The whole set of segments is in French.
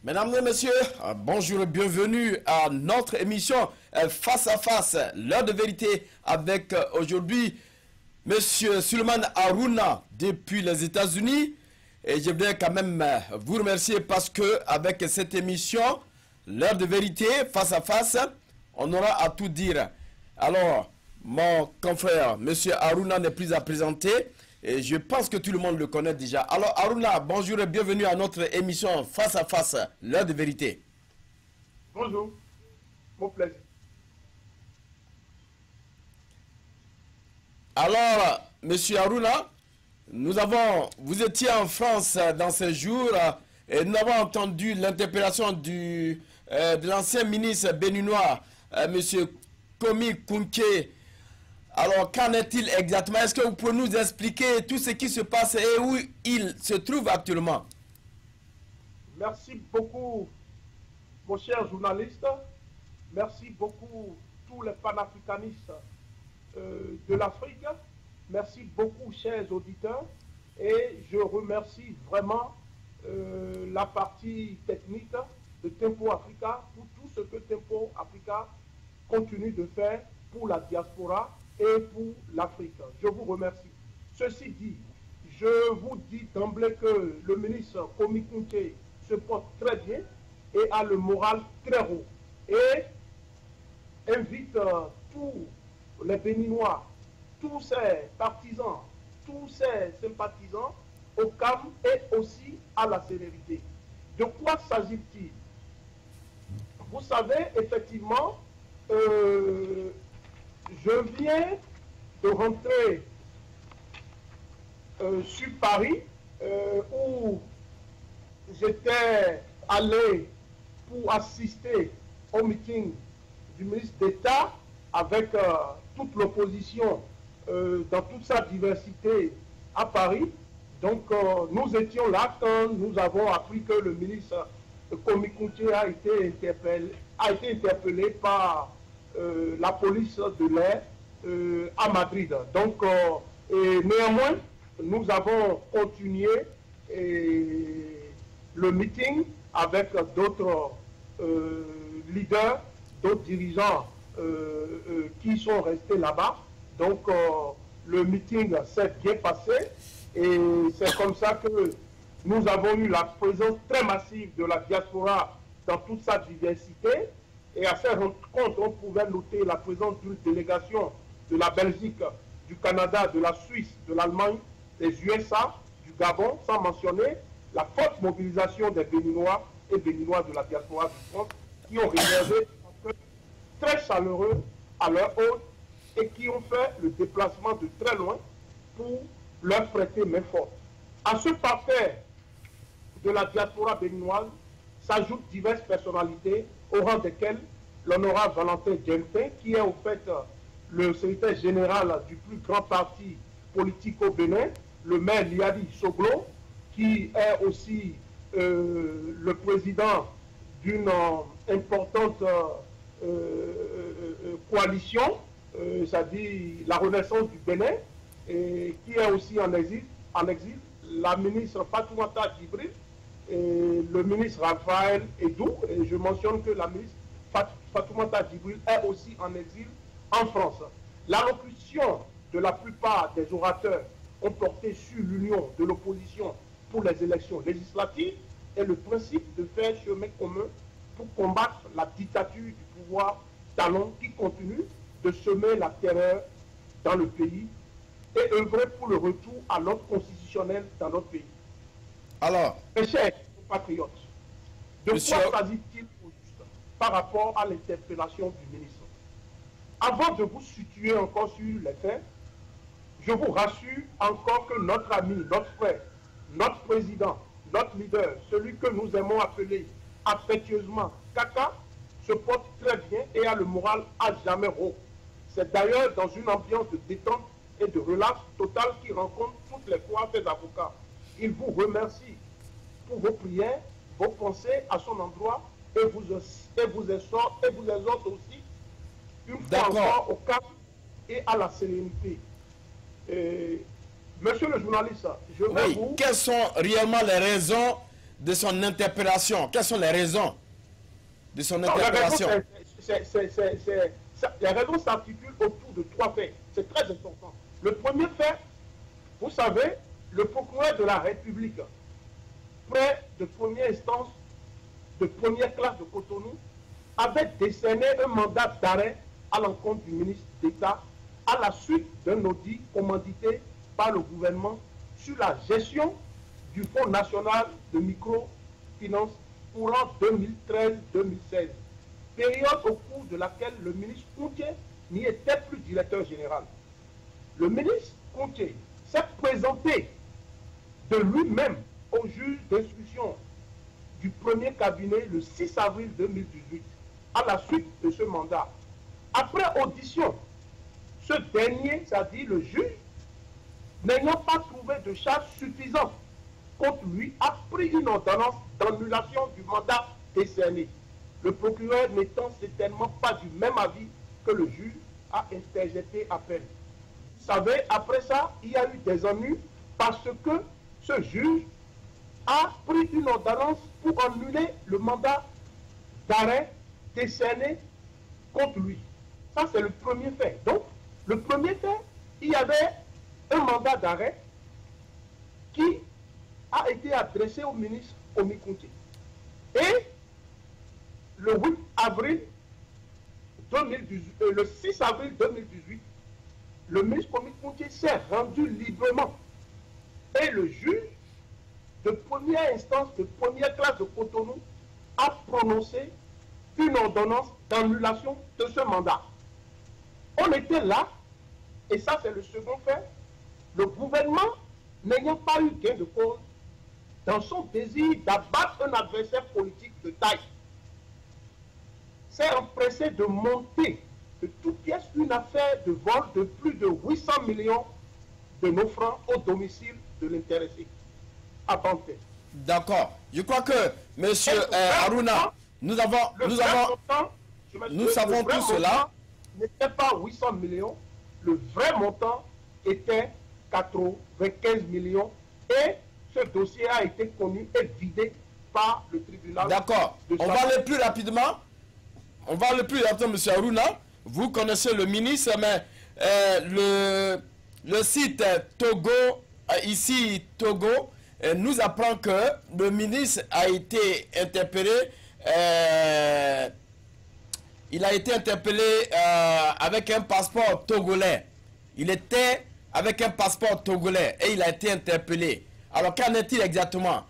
Mesdames et messieurs, bonjour et bienvenue à notre émission Face à Face, l'heure de vérité avec aujourd'hui Monsieur Suleiman Harouna depuis les États-Unis. Et je voudrais quand même vous remercier parce que avec cette émission, l'heure de vérité, Face à Face, on aura à tout dire. Alors, mon confrère, Monsieur Harouna n'est plus à présenter. Et je pense que tout le monde le connaît déjà. Alors, Harouna, bonjour et bienvenue à notre émission Face à Face, l'heure de vérité. Bonjour, mon plaisir. Alors, Monsieur Harouna, vous étiez en France dans ces jours et nous avons entendu l'interpellation de l'ancien ministre béninois, Monsieur Komi Kounké. Alors, qu'en est-il exactement? Est-ce que vous pouvez nous expliquer tout ce qui se passe et où il se trouve actuellement? Merci beaucoup, mon cher journaliste. Merci beaucoup, tous les panafricanistes de l'Afrique. Merci beaucoup, chers auditeurs. Et je remercie vraiment la partie technique de Tempo Africa pour tout ce que Tempo Africa continue de faire pour la diaspora et pour l'Afrique. Je vous remercie. Ceci dit, je vous dis d'emblée que le ministre Komi Kounké se porte très bien et a le moral très haut. Et invite tous les Béninois, tous ses partisans, tous ses sympathisants au calme et aussi à la sérénité. De quoi s'agit-il? Vous savez, effectivement, je viens de rentrer sur Paris où j'étais allé pour assister au meeting du ministre d'État avec toute l'opposition dans toute sa diversité à Paris. Donc nous étions là quand nous avons appris que le ministre Komi Kounké a été interpellé par la police de l'air à Madrid. Donc, néanmoins, nous avons continué le meeting avec d'autres leaders, d'autres dirigeants qui sont restés là-bas. Donc, le meeting s'est bien passé et c'est comme ça que nous avons eu la présence très massive de la diaspora dans toute sa diversité. Et à ces rencontres, on pouvait noter la présence d'une délégation de la Belgique, du Canada, de la Suisse, de l'Allemagne, des USA, du Gabon, sans mentionner la forte mobilisation des Béninois et Béninois de la diaspora du France qui ont réservé un accueil très chaleureux à leur hôte et qui ont fait le déplacement de très loin pour leur prêter main forte. À ce parterre de la diaspora béninoise s'ajoutent diverses personnalités au rang desquelles l'honorable Valentin Djempe, qui est au fait le secrétaire général du plus grand parti politique au Bénin, le maire Liadi Soglo, qui est aussi le président d'une importante coalition, c'est-à-dire la Renaissance du Bénin, et qui est aussi en exil, la ministre Fatoumata Djibril, et le ministre Raphaël Edou, et je mentionne que la ministre Fatoumata Djibril est aussi en exil en France. L'allocution de la plupart des orateurs ont porté sur l'union de l'opposition pour les élections législatives et le principe de faire chemin commun pour combattre la dictature du pouvoir talon qui continue de semer la terreur dans le pays et œuvrer pour le retour à l'ordre constitutionnel dans notre pays. Alors, mes chers compatriotes, de quoi s'agit-il au juste par rapport à l'interpellation du ministre? Avant de vous situer encore sur les faits, je vous rassure encore que notre ami, notre frère, notre président, notre leader, celui que nous aimons appeler affectueusement Kaka, se porte très bien et a le moral à jamais haut. C'est d'ailleurs dans une ambiance de détente et de relâche totale qu'il rencontre toutes les fois ses avocats. Il vous remercie pour vos prières, vos pensées à son endroit et vous exhorte aussi une fois encore au calme et à la sérénité. Monsieur le journaliste, je vais vous... Quelles sont réellement les raisons de son interpellation? Quelles sont les raisons de son interpellation? Les raisons s'articulent autour de 3 faits. C'est très important. Le premier fait, vous savez, le procureur de la République, près de première instance, de première classe de Cotonou, avait décerné un mandat d'arrêt à l'encontre du ministre d'État à la suite d'un audit commandité par le gouvernement sur la gestion du Fonds national de microfinance courant 2013-2016, période au cours de laquelle le ministre Kounté n'y était plus directeur général. Le ministre Kounté s'est présenté de lui-même au juge d'instruction du premier cabinet le 6 avril 2018 à la suite de ce mandat. Après audition, ce dernier, c'est-à-dire le juge, n'ayant pas trouvé de charge suffisante contre lui, a pris une ordonnance d'annulation du mandat décerné. Le procureur n'étant certainement pas du même avis que le juge, a interjeté appel. Vous savez, après ça, il y a eu des ennuis parce que ce juge a pris une ordonnance pour annuler le mandat d'arrêt décerné contre lui. Ça, c'est le premier fait. Donc, le premier fait, il y avait un mandat d'arrêt qui a été adressé au ministre Komi Kounté. Et le 8 avril 2018, le 6 avril 2018, le ministre Komi Kounté s'est rendu librement. Et le juge de première instance, de première classe de Cotonou, a prononcé une ordonnance d'annulation de ce mandat. On était là, et ça c'est le second fait, le gouvernement, n'ayant pas eu gain de cause, dans son désir d'abattre un adversaire politique de taille, s'est empressé de monter de toute pièce une affaire de vol de plus de 800 millions de nos francs au domicile de l'intéressé à Banté. D'accord. Je crois que, monsieur Aruna, nous savons tout cela. N'était pas 800 millions, le vrai montant était 95 millions et ce dossier a été connu et vidé par le tribunal. D'accord. On va aller plus rapidement. On va aller plus rapidement, monsieur Aruna. Vous connaissez le ministre, mais le site Togo, ici Togo, nous apprend que le ministre a été interpellé. Il a été interpellé avec un passeport togolais. Il était avec un passeport togolais et il a été interpellé. Alors qu'en est-il exactement?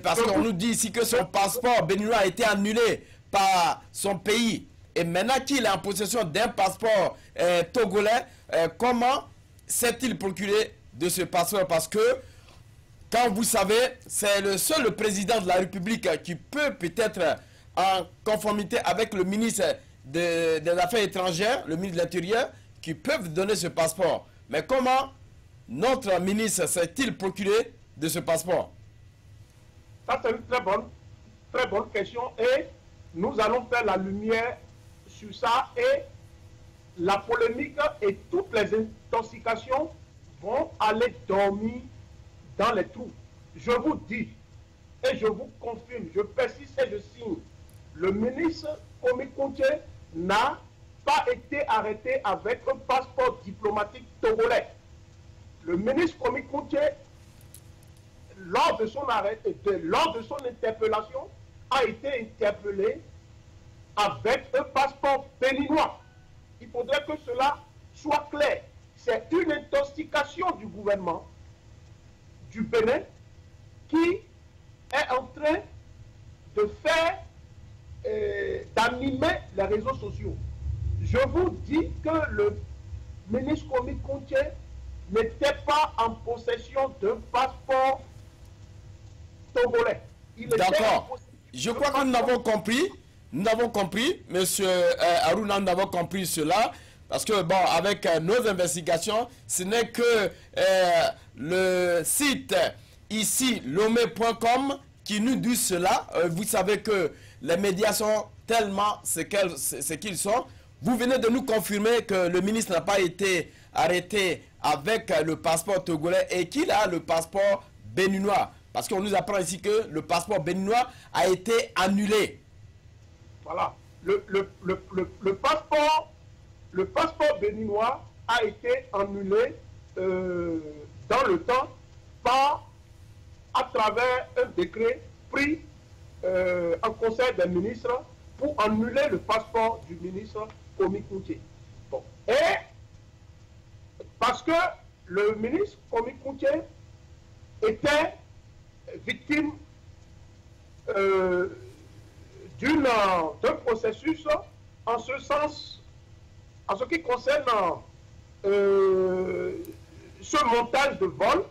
Parce qu'on nous dit ici que son passeport béninois a été annulé par son pays. Et maintenant qu'il est en possession d'un passeport togolais, comment s'est-il procuré de ce passeport? Parce que, quand vous savez, c'est le seul président de la République qui peut peut-être, en conformité avec le ministre des Affaires étrangères, le ministre de l'Intérieur, qui peuvent donner ce passeport. Mais comment notre ministre s'est-il procuré de ce passeport? Ça, c'est une très bonne question et nous allons faire la lumière sur ça et la polémique et toutes les intoxications vont aller dormir dans les trous. Je vous dis et je vous confirme, je persiste et je signe, le ministre Komi Kounté n'a pas été arrêté avec un passeport diplomatique togolais. Le ministre Komi Kounté, lors de son arrêt, lors de son interpellation, a été interpellé avec un passeport béninois. Il faudrait que cela soit clair. C'est une intoxication du gouvernement du Bénin qui est en train de faire, d'animer les réseaux sociaux. Je vous dis que le ministre Komi Kounté n'était pas en possession d'un passeport togolais. D'accord. Je crois que nous avons compris. Nous avons compris, monsieur Aruna, nous avons compris cela. Parce que, bon, avec nos investigations, ce n'est que le site ici, lomé.com, qui nous dit cela. Vous savez que les médias sont tellement ce qu'ils sont. Vous venez de nous confirmer que le ministre n'a pas été arrêté avec le passeport togolais et qu'il a le passeport béninois. Parce qu'on nous apprend ici que le passeport béninois a été annulé. Voilà. Le passeport béninois a été annulé dans le temps à travers un décret pris en Conseil des ministres pour annuler le passeport du ministre Komi Koutié. Bon. Et parce que le ministre Komi Koutié était victime d'un processus en ce sens, en ce qui concerne ce montage de vol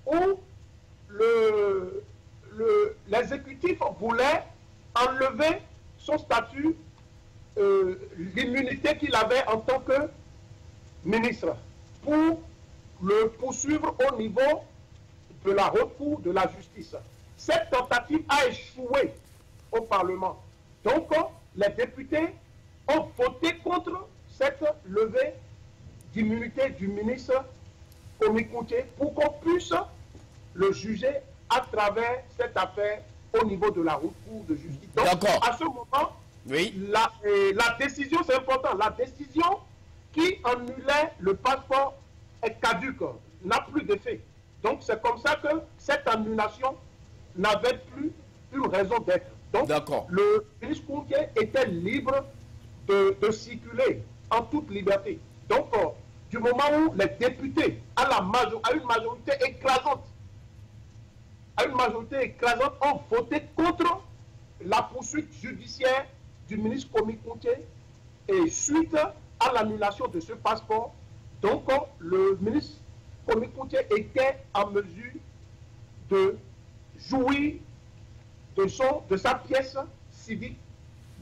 où l'exécutif voulait enlever son statut, l'immunité qu'il avait en tant que ministre, pour le poursuivre au niveau de la haute cour de la justice. Cette tentative a échoué au Parlement. Donc, les députés ont voté contre cette levée d'immunité du ministre Komi Koutié pour qu'on puisse le juger à travers cette affaire au niveau de la haute cour de justice. Donc, à ce moment, oui, la décision, c'est important, la décision qui annulait le passeport est caduque, n'a plus d'effet. Donc, c'est comme ça que cette annulation n'avait plus une raison d'être. Donc, le ministre Koutié était libre de circuler en toute liberté. Donc, du moment où les députés, à une majorité écrasante, ont voté contre la poursuite judiciaire du ministre Komi Koutié et suite à l'annulation de ce passeport, donc le ministre Komi Koutié était en mesure de jouir de sa pièce civique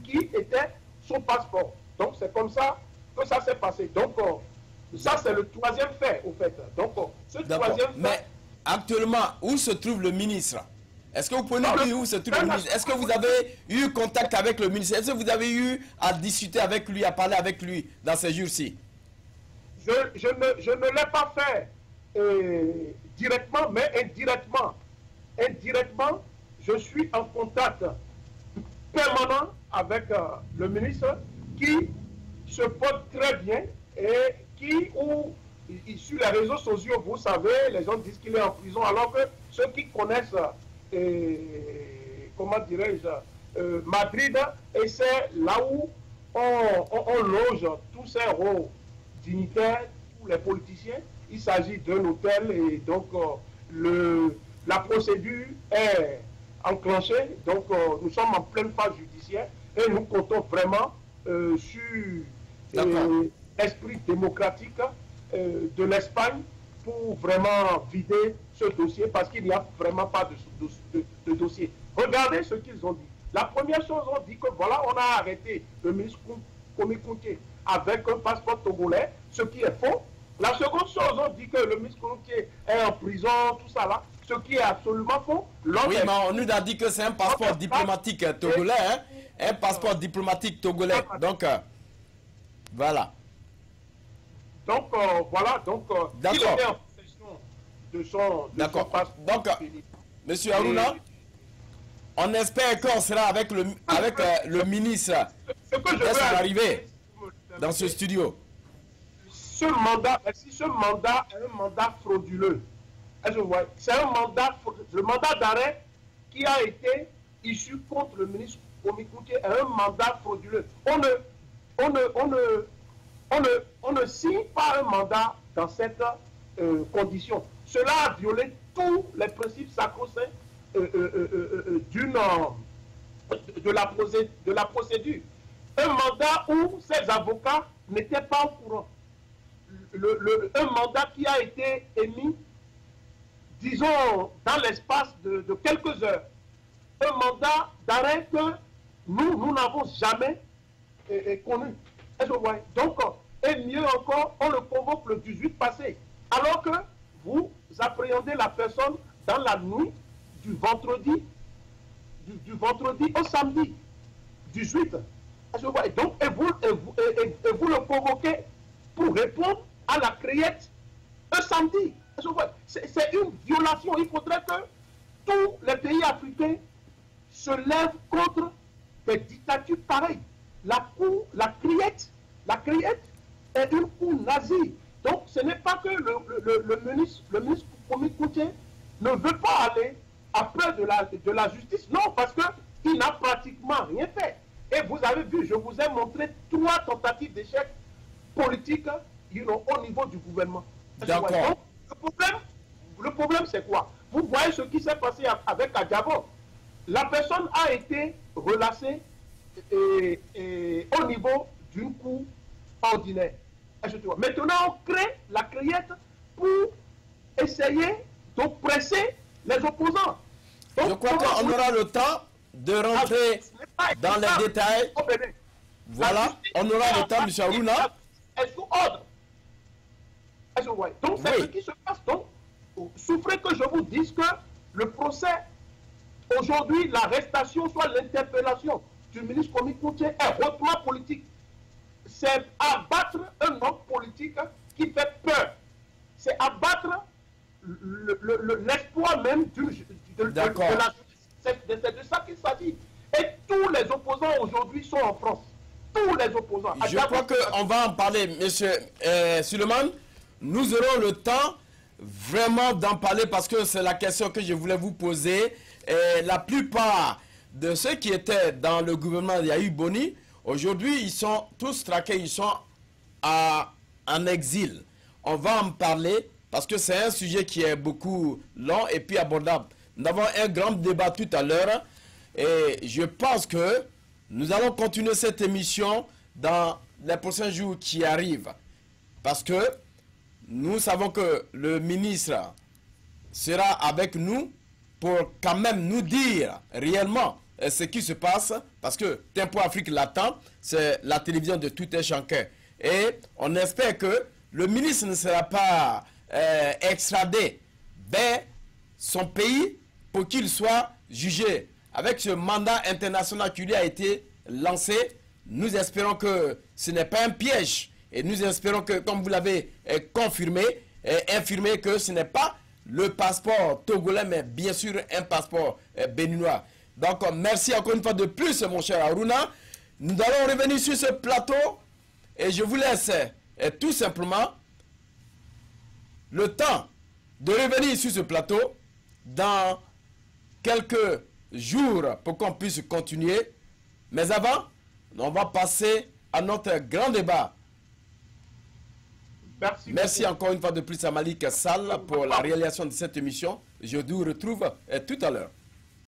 qui était son passeport. Donc c'est comme ça que ça s'est passé. Donc ça c'est le troisième fait au fait. Donc ce troisième fait... Mais actuellement, où se trouve le ministre? Est-ce que vous pouvez nous dire où se trouve le ministre? Est-ce que vous avez eu contact avec le ministre? Est-ce que vous avez eu à discuter avec lui, à parler avec lui dans ces jours-ci? Je ne l'ai pas fait directement, mais indirectement. Indirectement, je suis en contact permanent avec le ministre qui se porte très bien et qui, sur les réseaux sociaux, vous savez, les gens disent qu'il est en prison, alors que ceux qui connaissent, comment dirais-je, Madrid, et c'est là où on loge tous ces hauts dignitaires, tous les politiciens. Il s'agit d'un hôtel et donc la procédure est enclenchée. Donc nous sommes en pleine phase judiciaire et nous comptons vraiment sur l'esprit démocratique de l'Espagne pour vraiment vider ce dossier parce qu'il n'y a vraiment pas de dossier. Regardez ce qu'ils ont dit. La première chose, on dit que voilà, on a arrêté le ministre Komi Koutié avec un passeport togolais, ce qui est faux. La seconde chose, on dit que le ministre Koutié est en prison, tout ça là, ce qui est absolument faux. Oui, mais on nous a dit que c'est un passeport diplomatique togolais, hein? Un passeport diplomatique togolais. Donc, voilà. Donc, voilà, donc, il était en possession de son passeport. Donc, monsieur Haruna, on espère qu'on sera avec le ministre dès son arrivée dans ce studio. Ce mandat, si ce mandat est un mandat frauduleux, c'est le mandat d'arrêt qui a été issu contre le ministre Komi Koutié est un mandat frauduleux. On ne signe pas un mandat dans cette condition. Cela a violé tous les principes sacro-saints de la procédure. Un mandat où ces avocats n'étaient pas au courant. Un mandat qui a été émis, disons, dans l'espace de quelques heures. Un mandat d'arrêt que nous n'avons jamais connu. Donc, et mieux encore, on le convoque le 18 passé. Alors que vous appréhendez la personne dans la nuit du vendredi au samedi 18. Et donc, et vous le convoquez pour répondre à la criette un samedi. C'est une violation. Il faudrait que tous les pays africains se lèvent contre des dictatures pareilles. La criette est une cour nazie. Donc ce n'est pas que le ministre Kwame Koutié ne veut pas aller après de la justice. Non, parce qu'il n'a pratiquement rien fait. Et vous avez vu, je vous ai montré 3 tentatives d'échec politique au niveau du gouvernement. D'accord. Le problème c'est quoi? Vous voyez ce qui s'est passé avec Adjabo. La personne a été relâchée au niveau d'une cour ordinaire. Maintenant, on crée la criette pour essayer de presser les opposants. Donc, je crois qu'on aura le temps de rentrer dans les détails. Voilà, on aura le temps, M. Aruna. Est sous ordre. Donc, c'est ce qui se passe. Donc, souffrez que je vous dise que le procès, aujourd'hui, l'arrestation, soit l'interpellation du ministre Kwame Koutié est hautement politique. C'est abattre un homme politique qui fait peur. C'est abattre l'espoir même de la justice. C'est de ça qu'il s'agit. Et tous les opposants aujourd'hui sont en France. Tous les opposants. Je crois qu'on va en parler, M. Suleiman. Nous aurons le temps vraiment d'en parler parce que c'est la question que je voulais vous poser. Et la plupart de ceux qui étaient dans le gouvernement Yahi Boni, aujourd'hui, ils sont tous traqués, ils sont en exil. On va en parler parce que c'est un sujet qui est beaucoup long et puis abordable. Nous avons un grand débat tout à l'heure et je pense que nous allons continuer cette émission dans les prochains jours qui arrivent. Parce que nous savons que le ministre sera avec nous pour quand même nous dire réellement ce qui se passe. Parce que Tempo Afrique l'attend, c'est la télévision de tout un chacun. Et on espère que le ministre ne sera pas extradé vers son pays pour qu'il soit jugé. Avec ce mandat international qui lui a été lancé, nous espérons que ce n'est pas un piège. Et nous espérons que, comme vous l'avez confirmé, infirmé, que ce n'est pas le passeport togolais, mais bien sûr un passeport béninois. Donc, merci encore une fois de plus, mon cher Aruna. Nous allons revenir sur ce plateau et je vous laisse tout simplement le temps de revenir sur ce plateau dans quelques jours pour qu'on puisse continuer. Mais avant, on va passer à notre grand débat. Merci encore une fois de plus à Malik Sall pour la réalisation de cette émission. Je vous retrouve tout à l'heure.